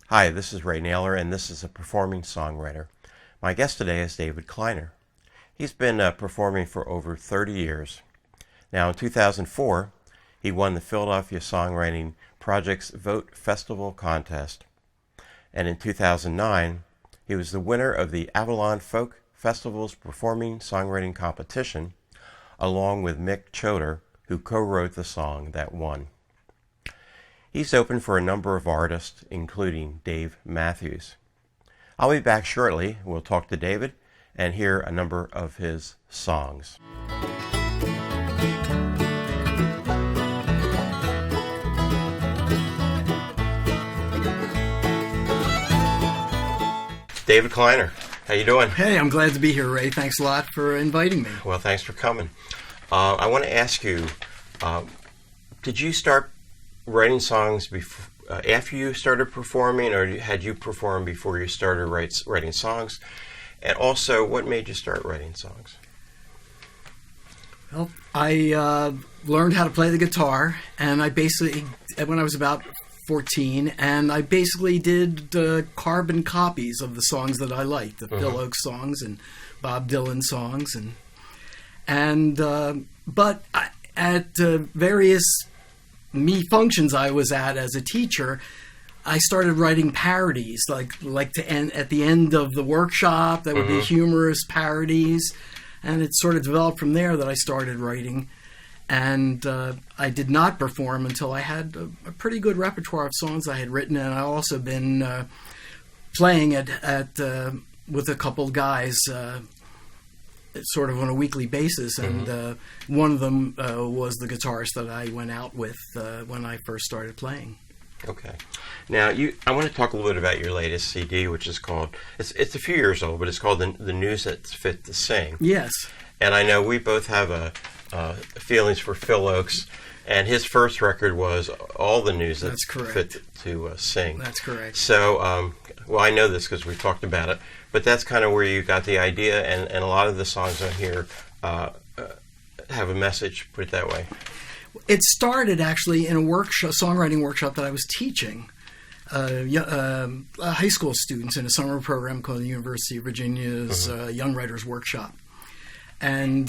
Hi, this is Ray Naylor, and this is a Performing Songwriter. My guest today is David Kleiner. He's been performing for over 30 years. Now, in 2004, he won the Philadelphia Songwriting Project's Vote Festival Contest. And in 2009, he was the winner of the Avalon Folk Festival's Performing Songwriting Competition, along with Mick Choder, who co-wrote the song that won. He's open for a number of artists, including Dave Matthews. I'll be back shortly. We'll talk to David and hear a number of his songs. David Kleiner, how you doing? Hey, I'm glad to be here, Ray. Thanks a lot for inviting me. Well, thanks for coming. I want to ask you, did you start writing songs after you started performing, or had you performed before you started writing songs? And also, what made you start writing songs? Well, I learned how to play the guitar, and when I was about 14, and I basically did carbon copies of the songs that I liked, the Phil Ochs songs and Bob Dylan songs, but at various functions I was at as a teacher, I started writing parodies, like to end at the end of the workshop. That would be humorous parodies, and it sort of developed from there that I started writing. And I did not perform until I had a pretty good repertoire of songs I had written, and I also been playing at with a couple of guys, sort of on a weekly basis. And one of them was the guitarist that I went out with when I first started playing. Okay. Now, I want to talk a little bit about your latest CD, which is called, it's a few years old, but it's called The News That's Fit to Sing. Yes. And I know we both have feelings for Phil Ochs, and his first record was All the News That's Fit to Sing. That's correct. So, well, I know this because we've talked about it, but that's kind of where you got the idea, and a lot of the songs on here have a message, put it that way. It started actually in a songwriting workshop that I was teaching high school students in a summer program called the University of Virginia's Young Writers Workshop. And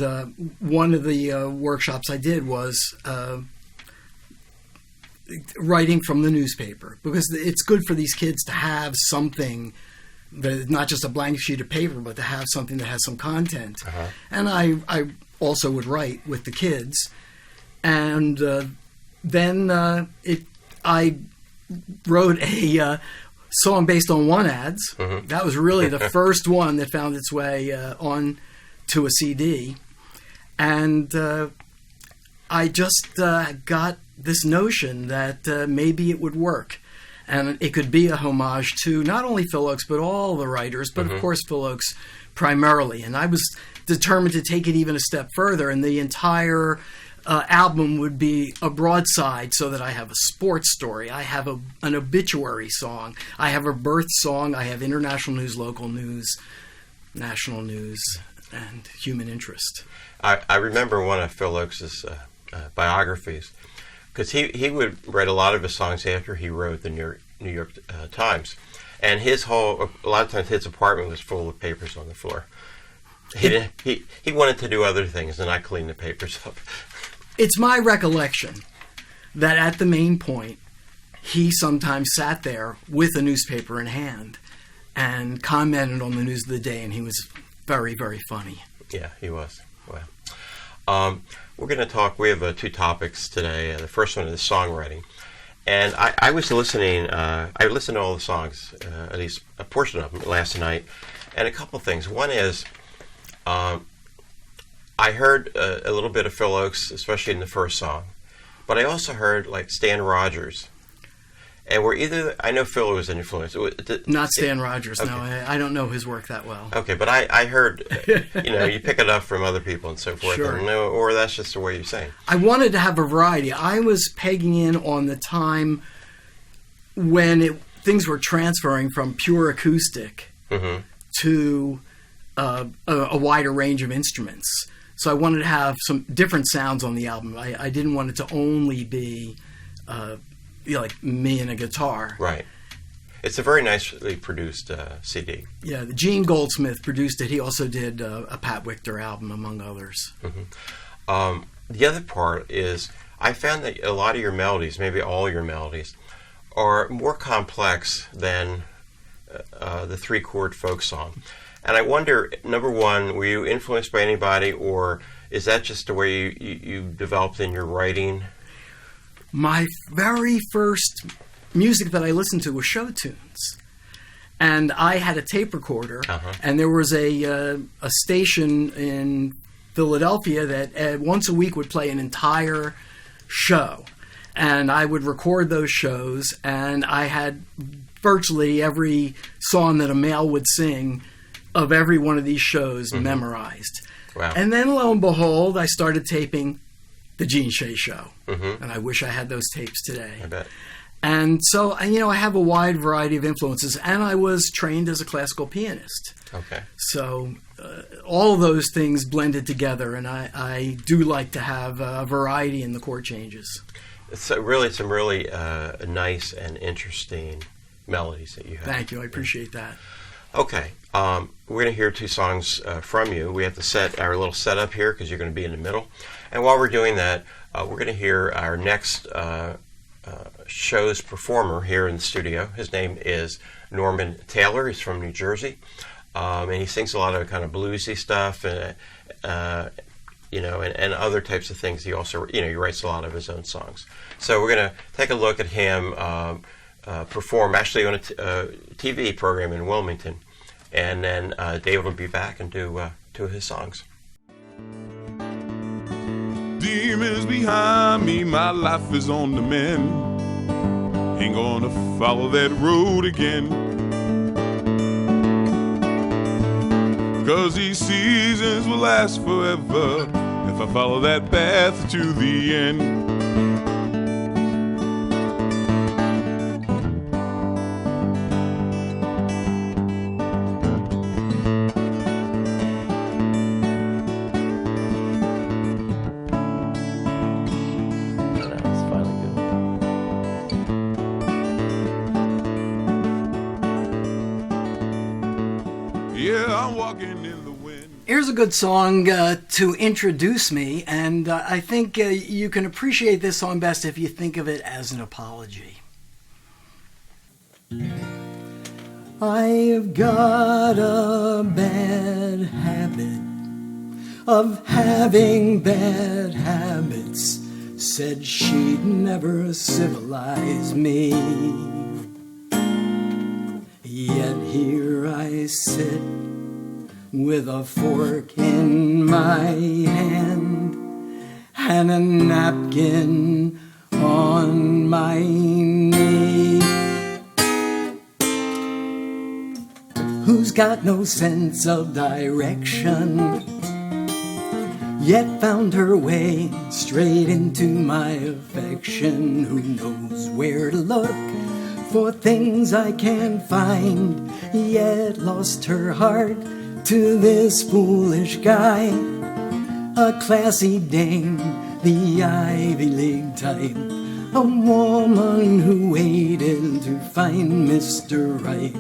one of the workshops I did was writing from the newspaper, because it's good for these kids to have something, not just a blank sheet of paper, but to have something that has some content. And I also would write with the kids. And then I wrote a song based on one ads. That was really the first one that found its way on to a CD, and I just got this notion that maybe it would work, and it could be a homage to not only Phil Ochs but all the writers, but of course Phil Ochs primarily. And I was determined to take it even a step further, and the entire album would be a broadside, so that I have a sports story, I have an obituary song, I have a birth song, I have international news, local news, national news, and human interest. I remember one of Phil Ochs' biographies, because he would write a lot of his songs after he wrote the New York Times, and a lot of times his apartment was full of papers on the floor. He wanted to do other things and not clean the papers up. It's my recollection that at the main point, he sometimes sat there with a newspaper in hand and commented on the news of the day, and he was very, very funny. Yeah, he was. Well, we're going to talk. We have two topics today. The first one is songwriting, and I was listening. I listened to all the songs, at least a portion of them, last night, and a couple things. One is, I heard a little bit of Phil Ochs, especially in the first song, but I also heard like Stan Rogers. And I know Phil was an influence. Not Stan Rogers, okay. No. I don't know his work that well. Okay, but I heard, you pick it up from other people and so forth. Sure. Or that's just the way you're saying. I wanted to have a variety. I was pegging in on the time when things were transferring from pure acoustic to a wider range of instruments. So I wanted to have some different sounds on the album. I didn't want it to only be like me and a guitar. Right. It's a very nicely produced CD. Yeah, Gene Goldsmith produced it. He also did a Pat Wichter album, among others. The other part is I found that a lot of your melodies, maybe all your melodies, are more complex than the three-chord folk song. And I wonder, number one, were you influenced by anybody, or is that just the way you developed in your writing? My very first music that I listened to was show tunes. And I had a tape recorder, and there was a station in Philadelphia that once a week would play an entire show. And I would record those shows, and I had virtually every song that a male would sing of every one of these shows memorized. Wow. And then, lo and behold, I started taping the Gene Shea Show. And I wish I had those tapes today. I bet. And so, I have a wide variety of influences, and I was trained as a classical pianist. Okay. So all of those things blended together, and I do like to have a variety in the chord changes. It's really some really nice and interesting melodies that you have. Thank you. I appreciate that. Okay. We're going to hear two songs from you. We have to set our little setup here because you're going to be in the middle. And while we're doing that, we're going to hear our next show's performer here in the studio. His name is Norman Taylor. He's from New Jersey. And he sings a lot of kind of bluesy stuff and other types of things. He also, he writes a lot of his own songs. So we're going to take a look at him perform actually on a TV program in Wilmington. And then David will be back and do two of his songs. Demons behind me, my life is on the mend. Ain't gonna follow that road again. 'Cause these seasons will last forever if I follow that path to the end. Here's a good song to introduce me, and I think you can appreciate this song best if you think of it as an apology. I've got a bad habit of having bad habits. Said she'd never civilize me. Yet here I sit with a fork in my hand and a napkin on my knee. Who's got no sense of direction, yet found her way straight into my affection. Who knows where to look for things I can't find, yet lost her heart to this foolish guy, a classy dame, the Ivy League type, a woman who waited to find Mr. Right.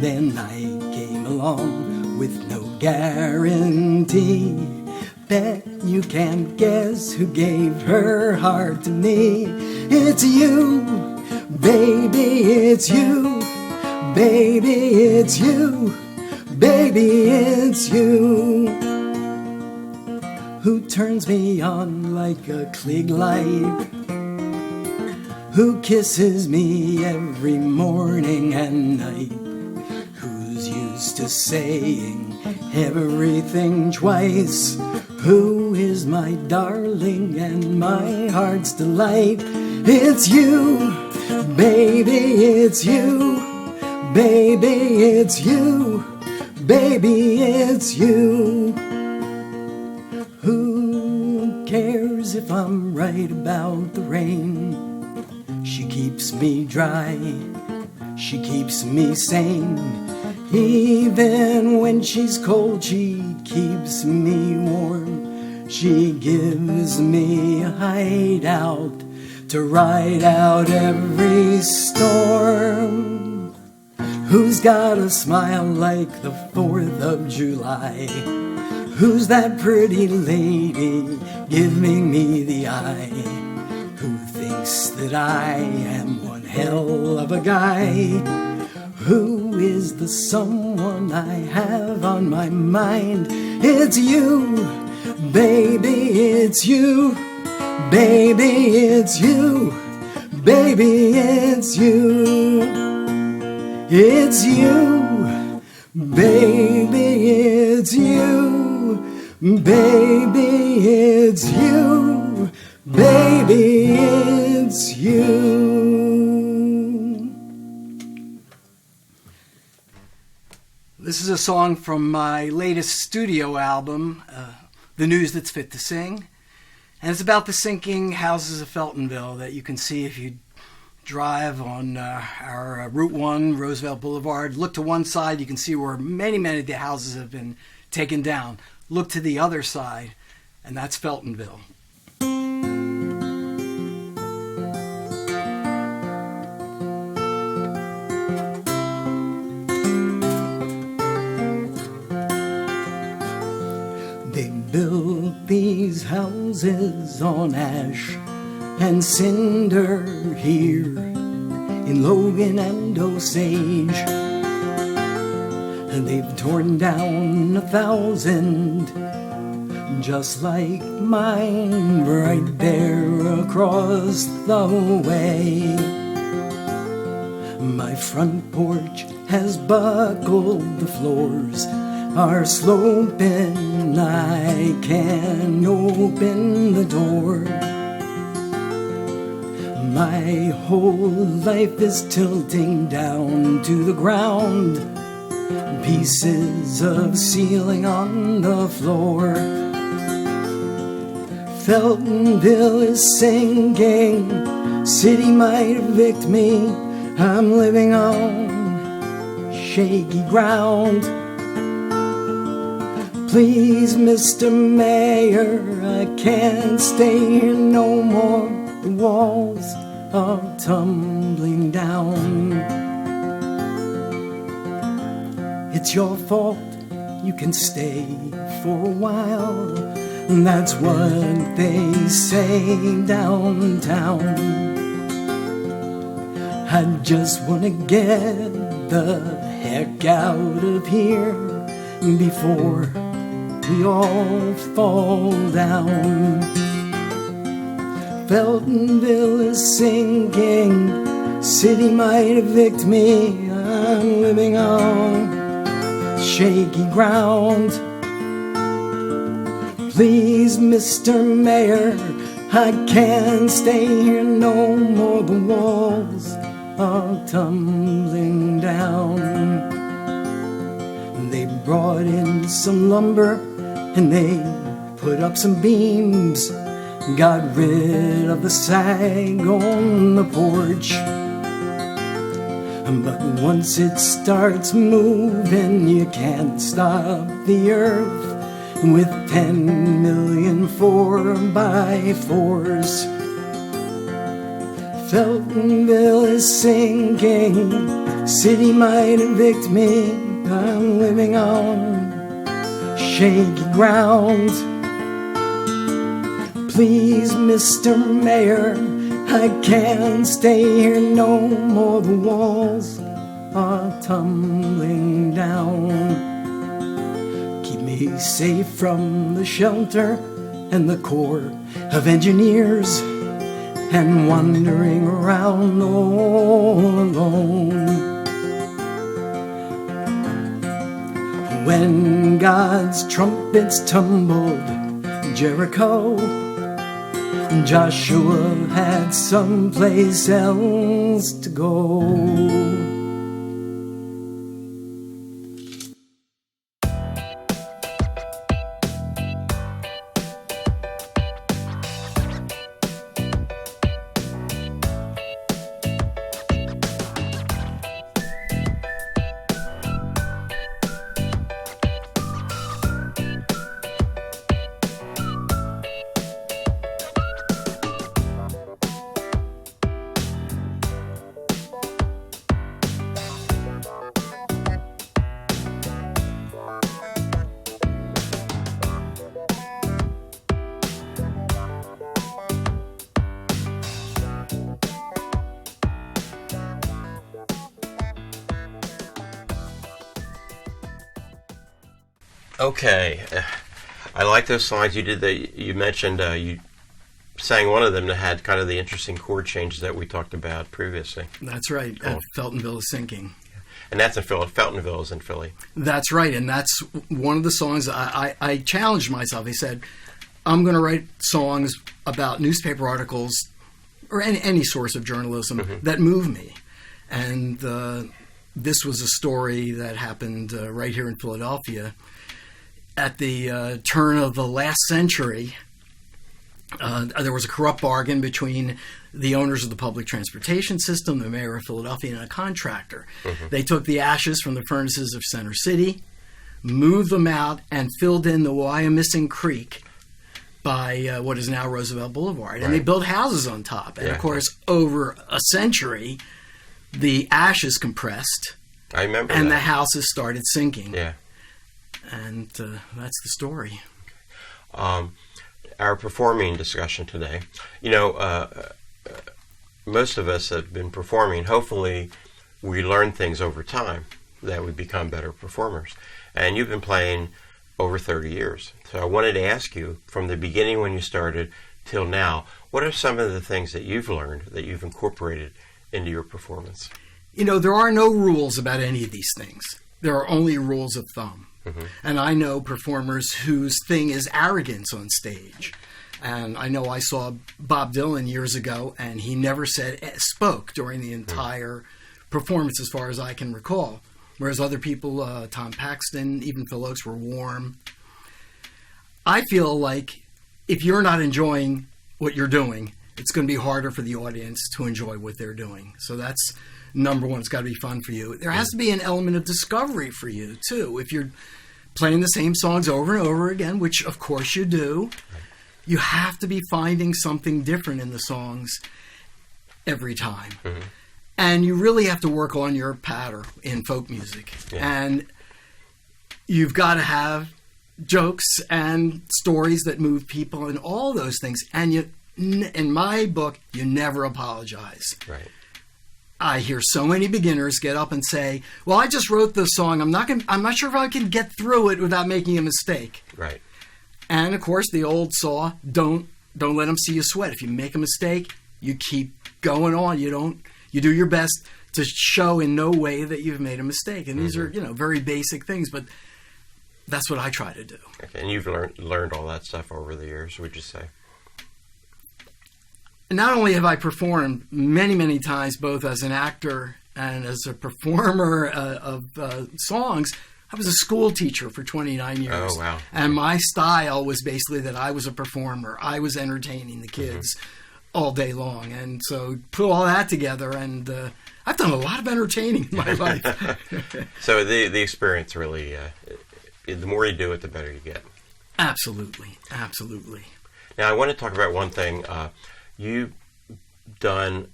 Then I came along with no guarantee. Bet you can't guess who gave her heart to me. It's you, baby, it's you, baby, it's you. Baby, it's you who turns me on like a Klieg light, who kisses me every morning and night, who's used to saying everything twice, who is my darling and my heart's delight. It's you, baby, it's you, baby, it's you. Baby, it's you. Who cares if I'm right about the rain? She keeps me dry, she keeps me sane. Even when she's cold, she keeps me warm. She gives me a hideout to ride out every storm. Who's got a smile like the 4th of July? Who's that pretty lady giving me the eye? Who thinks that I am one hell of a guy? Who is the someone I have on my mind? It's you, baby, it's you. Baby, it's you. Baby, it's you. It's you. Baby, it's you. Baby, it's you. Baby, it's you. This is a song from my latest studio album, The News That's Fit to Sing. And it's about the sinking houses of Feltonville that you can see if you drive on our Route 1, Roosevelt Boulevard. Look to one side, you can see where many of the houses have been taken down. Look to the other side, and that's Feltonville. They built these houses on ash and cinder here in Logan and Osage, and they've torn down 1,000 just like mine right there across the way. My front porch has buckled, the floors are sloping, I can't open the door. My whole life is tilting down to the ground, pieces of ceiling on the floor. Feltonville is sinking, city might evict me, I'm living on shaky ground. Please, Mr. Mayor, I can't stay here no more, the walls are tumbling down. It's your fault, you can stay for a while, and that's what they say downtown. I just wanna get the heck out of here before we all fall down. Feltonville is sinking, city might evict me, I'm living on shaky ground. Please, Mr. Mayor, I can't stay here no more, the walls are tumbling down. They brought in some lumber and they put up some beams, got rid of the sag on the porch. But once it starts moving, you can't stop the earth with 10 million 4x4s. Feltonville is sinking, city might evict me, I'm living on shaky ground. Please, Mr. Mayor, I can't stay here no more, the walls are tumbling down. Keep me safe from the shelter and the Corps of Engineers, and wandering around all alone. When God's trumpets tumbled Jericho, Joshua had someplace else to go. Okay. I like those songs you did. You mentioned you sang one of them that had kind of the interesting chord changes that we talked about previously. That's right. Cool. Feltonville is Sinking. And that's in Philly. Feltonville is in Philly. That's right. And that's one of the songs I challenged myself. I said, I'm going to write songs about newspaper articles or any source of journalism that move me. And this was a story that happened right here in Philadelphia. At the turn of the last century, there was a corrupt bargain between the owners of the public transportation system, the mayor of Philadelphia, and a contractor. They took the ashes from the furnaces of Center City, moved them out, and filled in the Wyomissing Creek by what is now Roosevelt Boulevard. And they built houses on top. And, of course, over a century, the ashes compressed. I remember and that. the houses started sinking. Yeah. And that's the story. Our performing discussion today, most of us have been performing. Hopefully, we learn things over time that we become better performers. And you've been playing over 30 years. So I wanted to ask you, from the beginning when you started till now, what are some of the things that you've learned that you've incorporated into your performance? There are no rules about any of these things. There are only rules of thumb. And I know performers whose thing is arrogance on stage. And I know I saw Bob Dylan years ago, and he never spoke during the entire performance as far as I can recall. Whereas other people, Tom Paxton, even Phil Oakes, were warm. I feel like if you're not enjoying what you're doing, it's going to be harder for the audience to enjoy what they're doing. So that's number one. It's got to be fun for you. There has to be an element of discovery for you, too. If you're playing the same songs over and over again, which of course you do, you have to be finding something different in the songs every time. And you really have to work on your patter in folk music. And you've got to have jokes and stories that move people and all those things. And in my book, you never apologize. Right. I hear so many beginners get up and say, well, I just wrote this song. I'm not sure if I can get through it without making a mistake. Right. And of course, the old saw, don't let them see you sweat. If you make a mistake, you keep going on. You do your best to show in no way that you've made a mistake. And these are, very basic things, but that's what I try to do. Okay. And you've learned all that stuff over the years, would you say? Not only have I performed many, many times, both as an actor and as a performer of songs, I was a school teacher for 29 years. Oh, wow. And my style was basically that I was a performer. I was entertaining the kids all day long. And so put all that together, and I've done a lot of entertaining in my life. So the experience really, the more you do it, the better you get. Absolutely. Absolutely. Now, I want to talk about one thing. You've done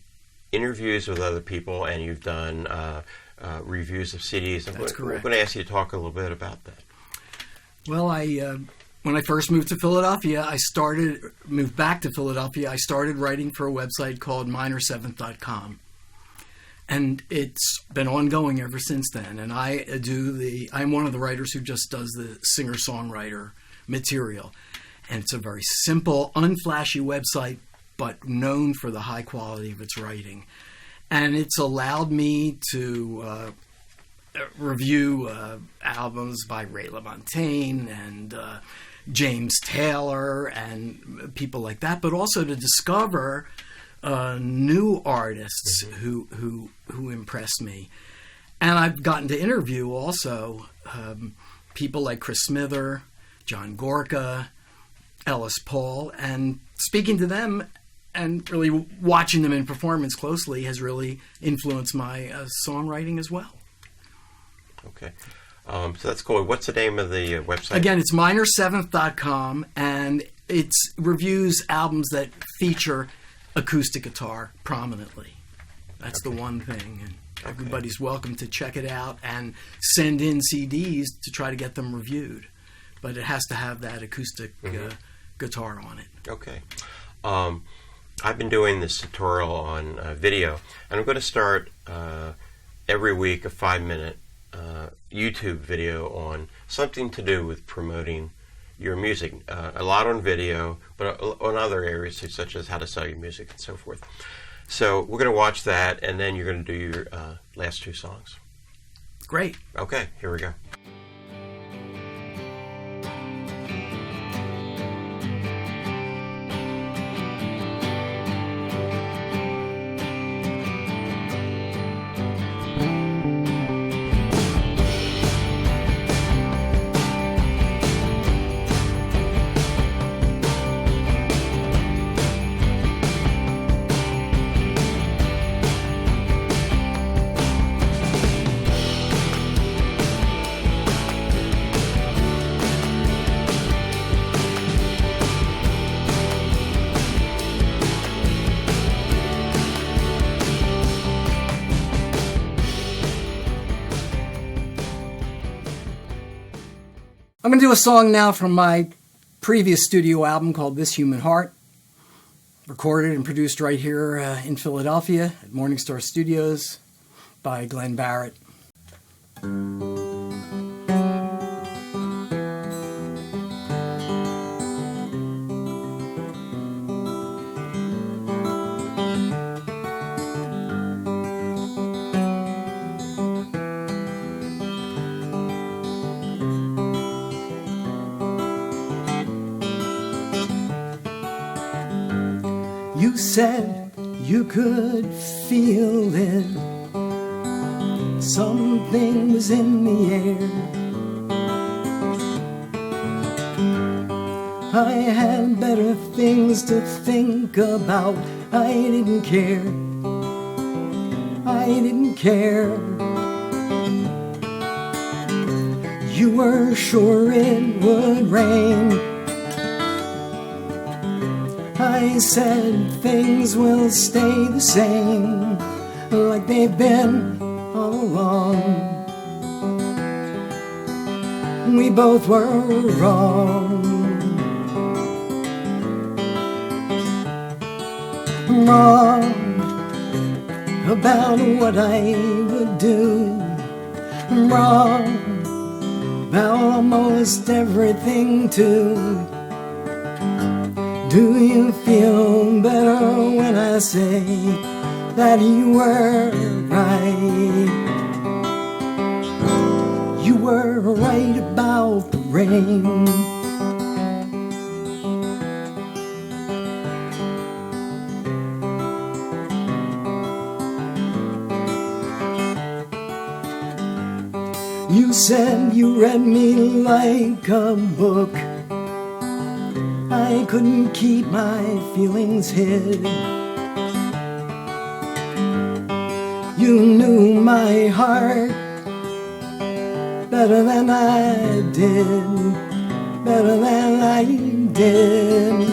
interviews with other people, and you've done reviews of CDs. That's correct. I'm going to ask you to talk a little bit about that. Well, when I first moved to Philadelphia, I started writing for a website called minor7th.com. And it's been ongoing ever since then. And I'm one of the writers who just does the singer-songwriter material. And it's a very simple, unflashy website, but known for the high quality of its writing. And it's allowed me to review albums by Ray LaMontagne and James Taylor and people like that, but also to discover new artists who impressed me. And I've gotten to interview also people like Chris Smither, John Gorka, Ellis Paul, and speaking to them and really watching them in performance closely has really influenced my songwriting as well. Okay. So that's cool. What's the name of the website? Again, it's minor7th.com, and it reviews albums that feature acoustic guitar prominently. That's the one thing. And everybody's welcome to check it out and send in CDs to try to get them reviewed. But it has to have that acoustic guitar on it. Okay. I've been doing this tutorial on video, and I'm going to start every week a 5-minute YouTube video on something to do with promoting your music. A lot on video, but on other areas such as how to sell your music and so forth. So we're going to watch that, and then you're going to do your last two songs. Great. Okay, here we go. I'm going to do a song now from my previous studio album called This Human Heart, recorded and produced right here in Philadelphia at Morningstar Studios by Glenn Barrett. You said you could feel it. Something was in the air. I had better things to think about. I didn't care. I didn't care. You were sure it would rain. I said things will stay the same, like they've been all along. We both were wrong. Wrong about what I would do. Wrong about almost everything too. Do you feel better when I say that you were right? You were right about the rain. You said you read me like a book. I couldn't keep my feelings hid. You knew my heart better than I did, better than I did.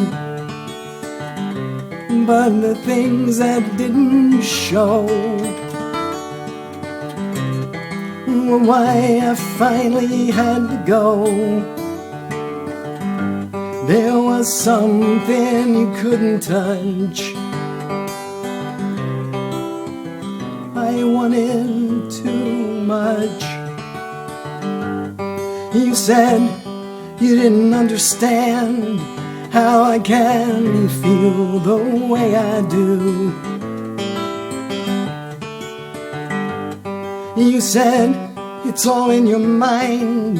But the things that didn't show were why I finally had to go. There was something you couldn't touch. I wanted too much. You said you didn't understand how I can feel the way I do. You said it's all in your mind.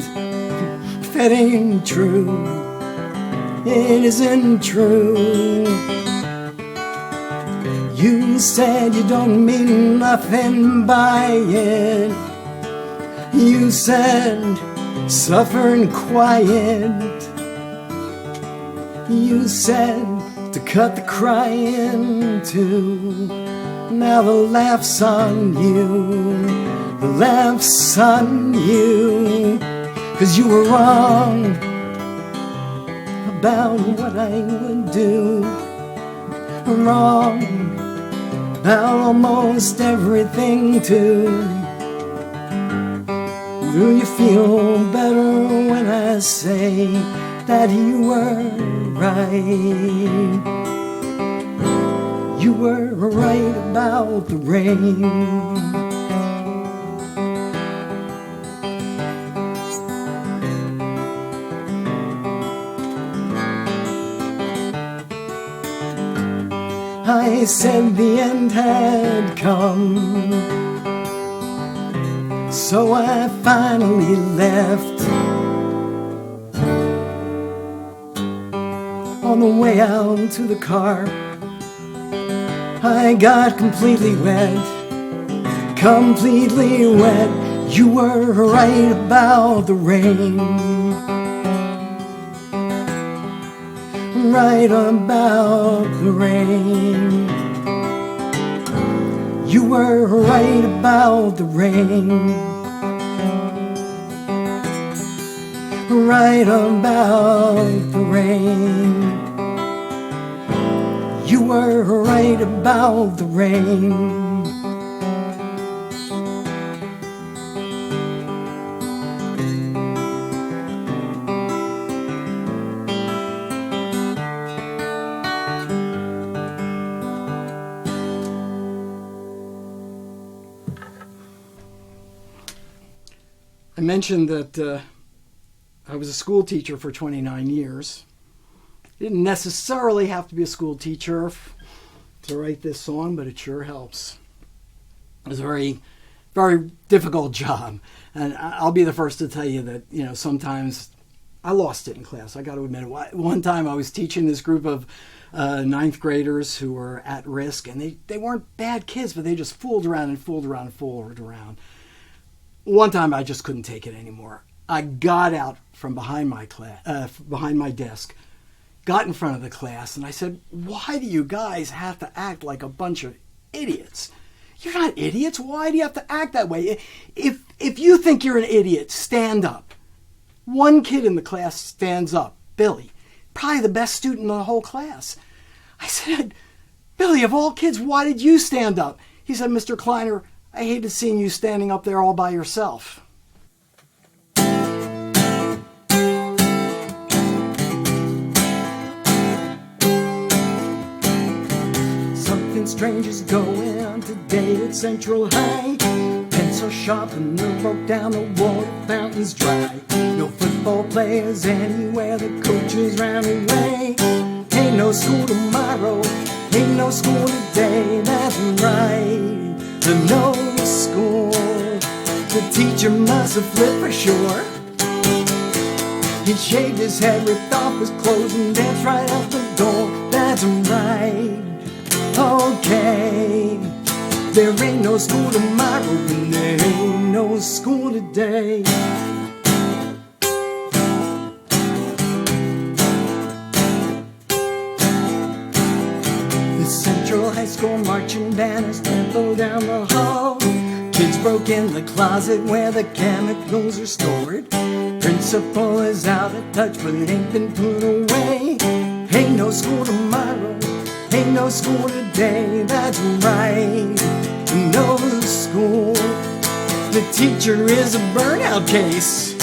That ain't true. It isn't true. You said you don't mean nothing by it. You said suffer and quiet. You said to cut the crying too. Now the laugh's on you. The laugh's on you. 'Cause you were wrong about what I would do. Wrong about almost everything too. Do you feel better when I say that you were right? You were right about the rain. I said the end had come. So I finally left. On the way out to the car, I got completely wet. Completely wet. You were right about the rain. Right about the rain. You were right about the rain. Right about the rain. You were right about the rain. I mentioned that I was a school teacher for 29 years. Didn't necessarily have to be a school teacher to write this song, but it sure helps. It was a very, very difficult job. And I'll be the first to tell you that, sometimes I lost it in class. I got to admit it. One time I was teaching this group of ninth graders who were at risk, and they weren't bad kids, but they just fooled around. One time I just couldn't take it anymore. I got out from behind my desk, got in front of the class, and I said, "Why do you guys have to act like a bunch of idiots? You're not idiots. Why do you have to act that way? If you think you're an idiot, stand up." One kid in the class stands up, Billy, probably the best student in the whole class. I said, "Billy, of all kids, why did you stand up?" He said, "Mr. Kleiner, I hated seeing you standing up there all by yourself." Something strange is going on today at Central High. Pencil sharpener broke down, the water fountain's dry. No football players anywhere, the coaches ran away. Ain't no school tomorrow, ain't no school today, that's right. No school, the teacher must have flipped for sure. He shaved his head, ripped off his clothes, and danced right out the door. That's right, okay. There ain't no school tomorrow, and there ain't no school today. The Central High School marching banners trampled down the hall. Kids broke in the closet where the chemicals are stored. Principal is out of touch, but it ain't been put away. Ain't no school tomorrow, ain't no school today, that's right. No school. The teacher is a burnout case.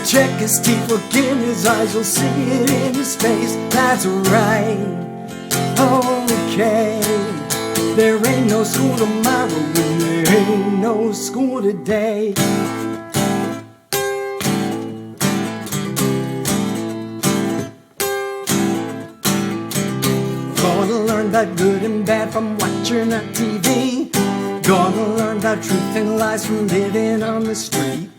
Check his teeth, look in his eyes, you'll see it in his face. That's right, okay. There ain't no school tomorrow, and there ain't no school today. Gonna learn about good and bad from watching on TV. Gonna learn about truth and lies from living on the street.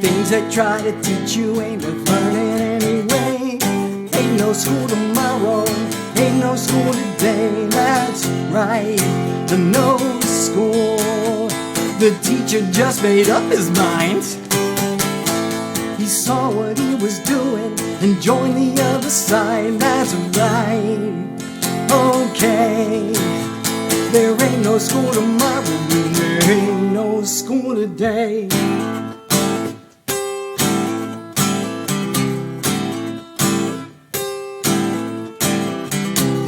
Things they try to teach you ain't worth learning anyway. Ain't no school tomorrow, ain't no school today, that's right. No school. The teacher just made up his mind. He saw what he was doing and joined the other side, that's right. Okay, there ain't no school tomorrow, and there ain't no school today.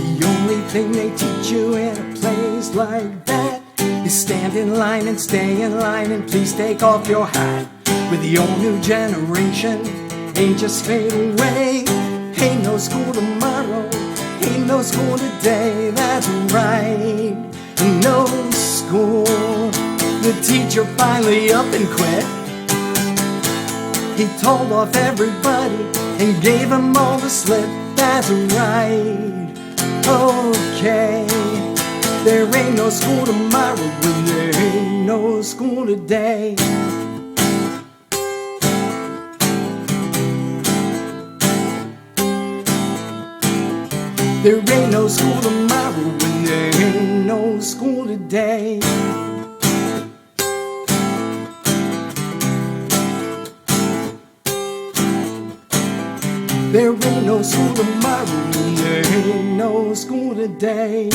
The only thing they teach you in a place like that is stand in line and stay in line and please take off your hat. With the old new generation, ain't just fade away. Ain't no school tomorrow, ain't no school today, that's right. No school. The teacher finally up and quit. He told off everybody and gave them all the slip, that's right. Okay, there ain't no school tomorrow when there ain't no school today. There ain't no school tomorrow when there ain't no school today. There ain't no school tomorrow when there ain't no school today.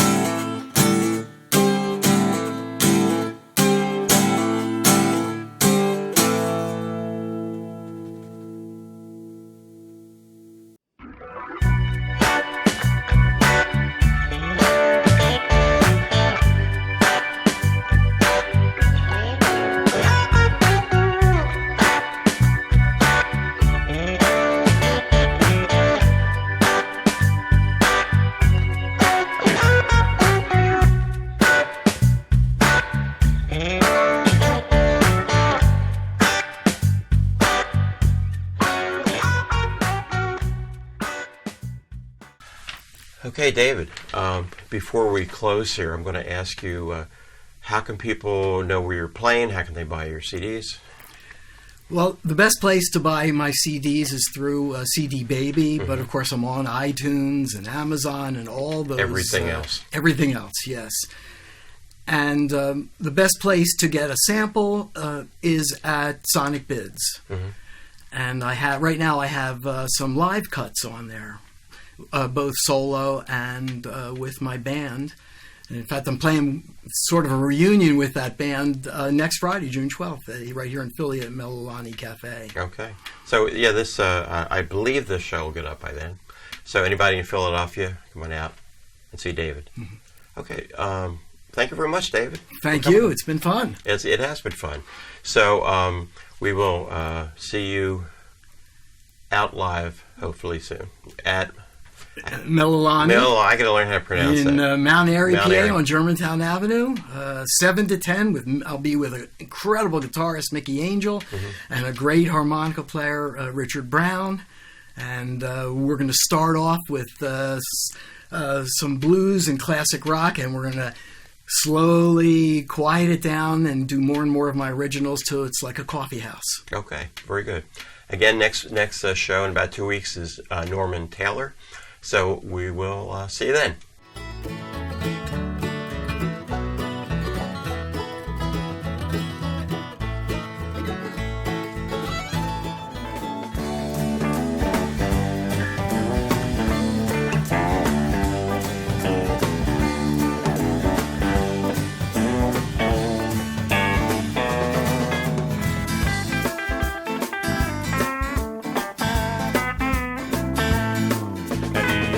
Okay, David, before we close here, I'm going to ask you, how can people know where you're playing? How can they buy your CDs? Well, the best place to buy my CDs is through CD Baby, but of course I'm on iTunes and Amazon and all those. Everything else. Everything else, yes. And the best place to get a sample is at Sonic Bids. And right now I have some live cuts on there. Both solo and with my band. And in fact, I'm playing sort of a reunion with that band next Friday, June 12th, right here in Philly at Melilani Cafe. Okay. So, yeah, this I believe this show will get up by then. So anybody in Philadelphia, come on out and see David. Okay. Thank you very much, David. Thank you. It's been fun. It has been fun. So we will see you out live, hopefully soon, at Melilani. I got to learn how to pronounce in that. Mount Airy, Mount PA, Airy. on Germantown Avenue, 7 to 10. I'll be with an incredible guitarist, Mickey Angel, and a great harmonica player, Richard Brown. And we're going to start off with some blues and classic rock, and we're going to slowly quiet it down and do more and more of my originals till it's like a coffee house. Okay, very good. Again, next show in about 2 weeks is Norman Taylor. So we will see you then.